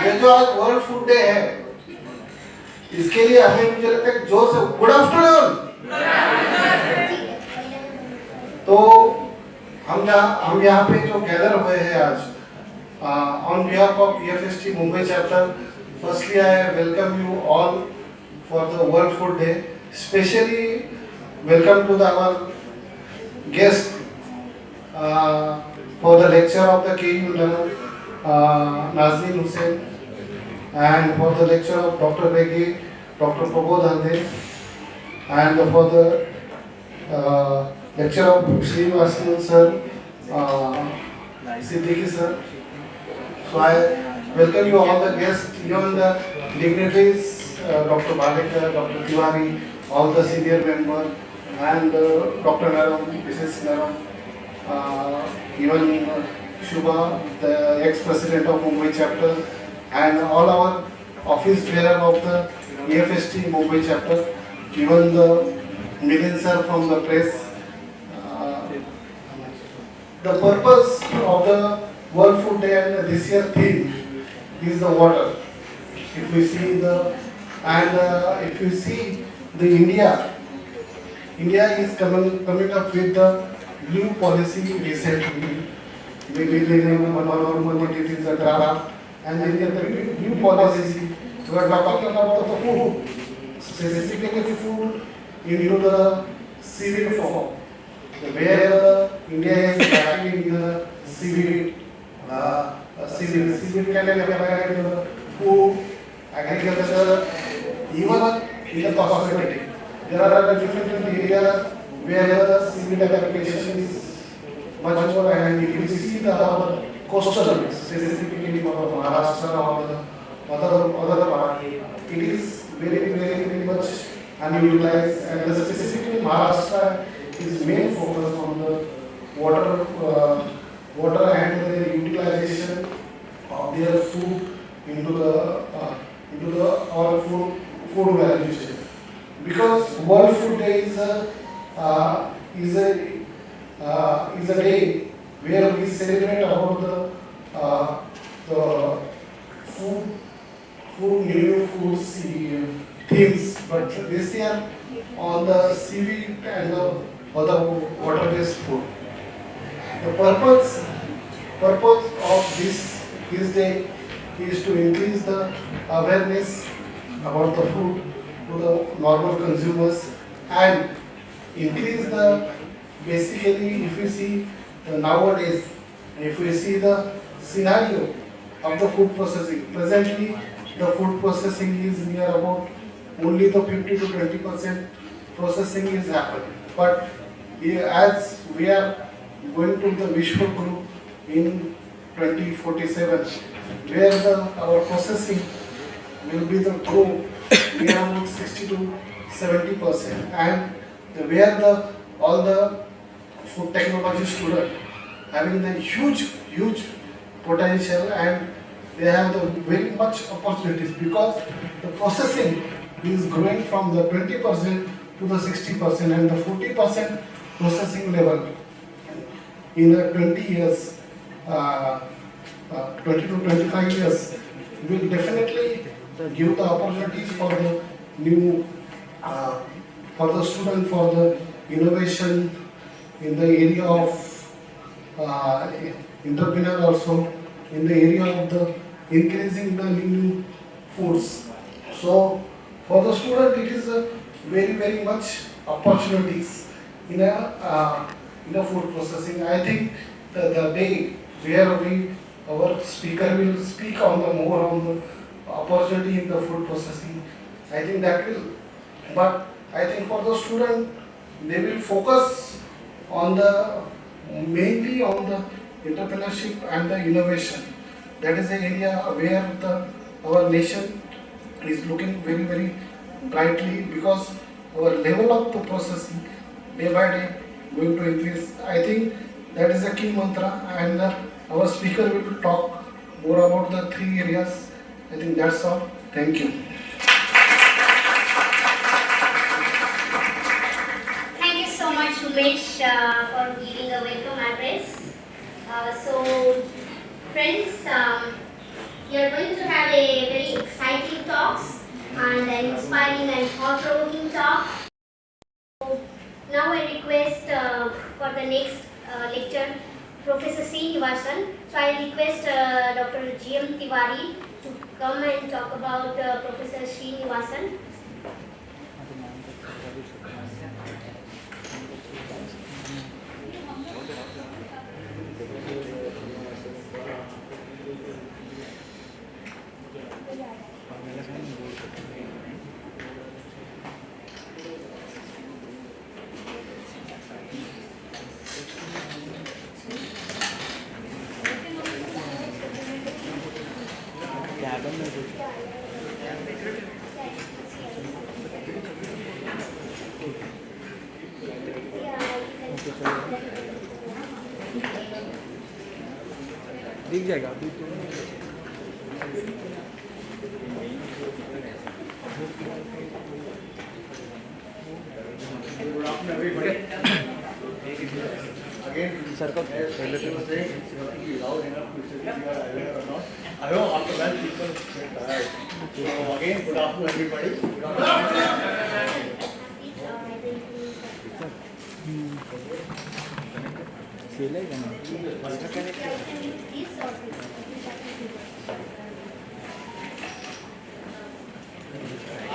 ये जो आज वर्ल्ड फूड डे है, इसके लिए हमें मुझे लगता है जोर से गुड आफ्टरनून। तो हम यहाँ पे जो गैदर हुए हैं आज on behalf of EFST Mumbai chapter, firstly I welcome you all for the world food day. Specially welcome to our guest for the lecture of the KU Nazneen Hussain, and for the lecture of Dr. Begi, Dr. Prabodh Hande, and for the lecture of Srinivasan sir, Siddiqui sir. So I welcome you all the guests, even the dignitaries, Dr. Balekar, Dr. Tiwari, all the senior members, and Dr. Naram, Mrs. Naram. Even Shubha, the ex-president of Mumbai chapter, and all our office bearer of the EFST Mumbai chapter, even the Milind sir from the press. The purpose of the World Food Day and this year's theme is the water. If we see if you see the India is coming up with the new policy recently. We live in one disease the draft, and then the new policy. We are talking about the food, specifically food into the seaweed form. Where India is lacking in the seaweed, seaweed can be applied in the food, agriculture, even in the cosmetic. There are different areas where the seaweed application is much more, and if you see our coastal, specifically for Maharashtra or the other part, it is very much unutilized, and specifically Maharashtra is main focus on the water and the utilization of their food into the our food value chain. Because World Food Day is a day where we celebrate about the new food themes, but this year on the seaweed and the other water-based food. The purpose of this day is to increase the awareness about the food to the normal consumers, and increase the, basically if you see nowadays, if we see the scenario of the food processing, presently the food processing is near about only the 50 to 20% processing is happening. But as we are going to the Vishwa Group in 2047, where our processing will be the growth, we are about 60 to 70%, and where all the food technology students having the huge potential, and they have the very much opportunities, because the processing is growing from the 20% to the 60%, and the 40% processing level in the 20 years, 20 to 25 years will definitely give the opportunities for the new for the student, for the innovation in the area of entrepreneur, also in the area of the increasing the new foods. So for the student it is a very much opportunities in a food processing. I think the day where our speaker will speak on the more on the opportunity in the food processing, I think that will, but I think for the student they will focus on the mainly on the entrepreneurship and the innovation. That is the area where our nation is looking very brightly, because our level of the processing day by day going to increase. I think that is a key mantra, and our speaker will talk more about the 3 areas. I think that's all. Thank you. Thank you so much, Umesh, for giving a welcome address. So, friends, We are going to have a very exciting talks and an inspiring and thought-provoking talk. So now I request for the next lecture Professor Srinivasan. So I request Dr. G.M. Tiwari to come and talk about Professor Srinivasan. दिख जाएगा अभी तो Good afternoon, everybody. Again, sir का as I was saying, it's going to be loud enough to say if you are aware or not. I know after that people get tired. So again, good afternoon, everybody. Good afternoon. खेलेगा ना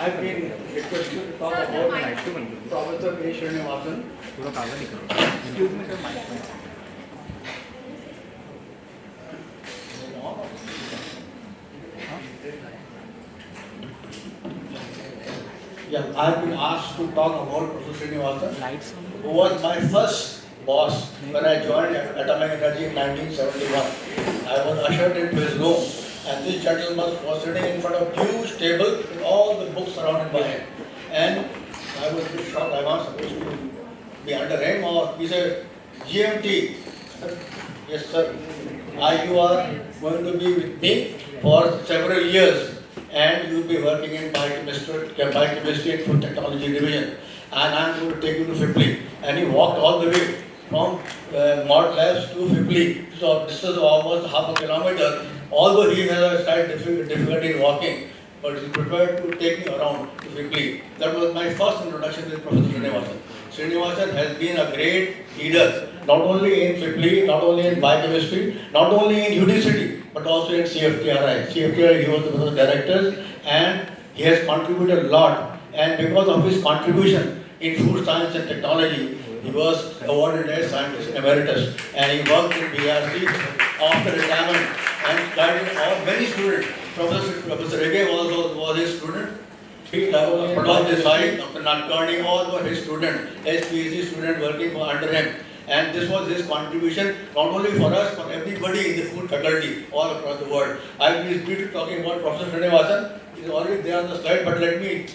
I've been requested to talk about Professor A. Srinivasan. थोड़ा कागज निकलो excuse me sir mike Yeah, I've been asked to talk about Professor Srinivasan, lights who was my first boss when I joined Atomic Energy in 1971. I was ushered into his room, and this gentleman was sitting in front of huge table with all the books surrounded by him. And I was a bit shocked. I was supposed to be under him, or he said, GMT. Sir, yes, sir. You are going to be with me for several years, and you will be working in biochemistry and food technology division. And I am going to take you to Fipli. And he walked all the way from Mott Labs to Fipli. So this is almost half a kilometer. Although he has a slight difficulty in walking, but he prepared to take me around to Fipli. That was my first introduction with Professor Srinivasan. Srinivasan has been a great leader, not only in Fipli, not only in biochemistry, not only in UDCD, but also in CFTRI. CFTRI, he was one of the directors, and he has contributed a lot. And because of his contribution in food science and technology, he was awarded as scientist emeritus, and he worked in BRC after retirement and guided many students. Professor Rege was his student. Dr. Desai, Dr. Nadkarni, all were his student, as PhD student working under him. And this was his contribution, not only for us, but everybody in the food faculty all across the world. I will be briefly talking about Professor Srinivasan. He is already there on the slide, but let me,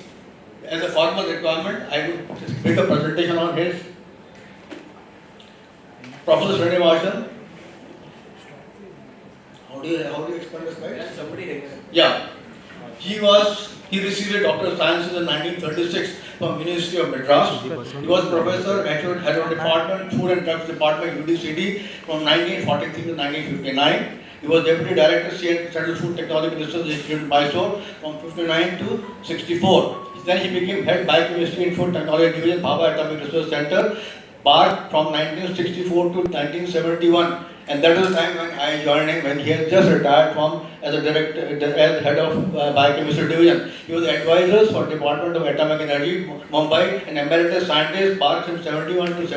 as a formal requirement, I will just make a presentation on his. Professor Srinivasan. How do you explain the slide? Yeah. He received a Doctor of Sciences in 1936 from University of Madras. He was professor, head of department, Food and Drugs Department, UDCD, from 1943 to 1959. He was Deputy Director, Central Food Technology Research Institute in Mysore from 59 to 64. Then he became Head Biochemistry and Food Technology Division, Bhabha Atomic Research Center, BARC from 1964 to 1971. And that was the time when I joined him, when he had just retired from as a director, as head of biochemistry division. He was advisor for Department of Atomic Energy, Mumbai, and emeritus scientist, BARC from 71 to 70.